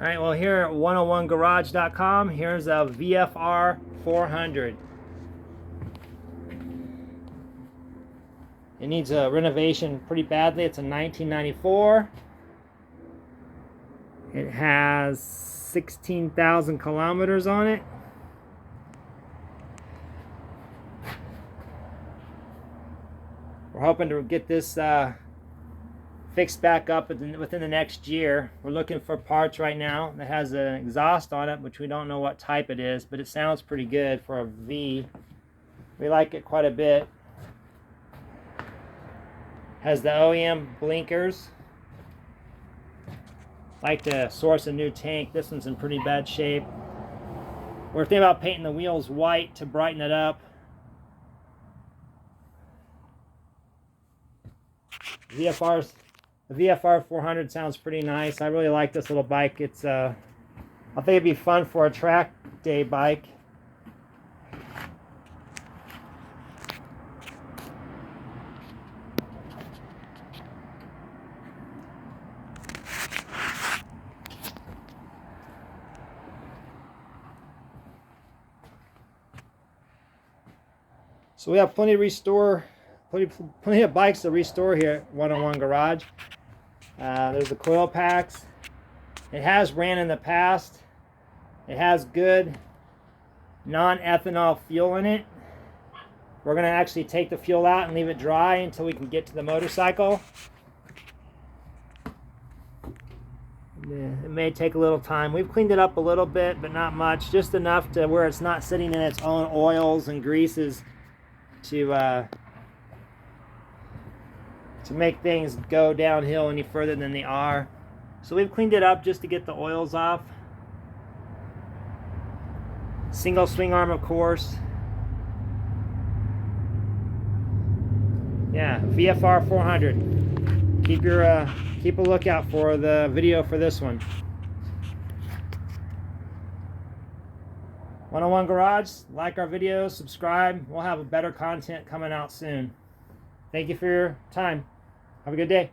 All right, well, here at 101garage.com, here's a VFR 400. It needs a renovation pretty badly. It's a 1994. It has 16,000 kilometers on it. We're hoping to get this fixed back up within the next year. We're looking for parts right now that has an exhaust on it, which we don't know what type it is, but it sounds pretty good for a V. We like it quite a bit. Has the OEM blinkers. Like to source a new tank. This one's in pretty bad shape. We're thinking about painting the wheels white to brighten it up. The VFR 400 sounds pretty nice. I really like this little bike. It's I think it'd be fun for a track day bike. So we have plenty of bikes to restore here at 101 Garage. There's the coil packs. It has ran in the past. It has good non-ethanol fuel in it. We're going to actually take the fuel out and leave it dry until we can get to the motorcycle. It may take a little time. We've cleaned it up a little bit, but not much. Just enough to where it's not sitting in its own oils and greases to make things go downhill any further than they are. So we've cleaned it up just to get the oils off. Single swing arm, of course. Yeah, VFR 400. Keep a lookout for the video for this one. 101 Garage, like our videos, subscribe. We'll have better content coming out soon. Thank you for your time. Have a good day.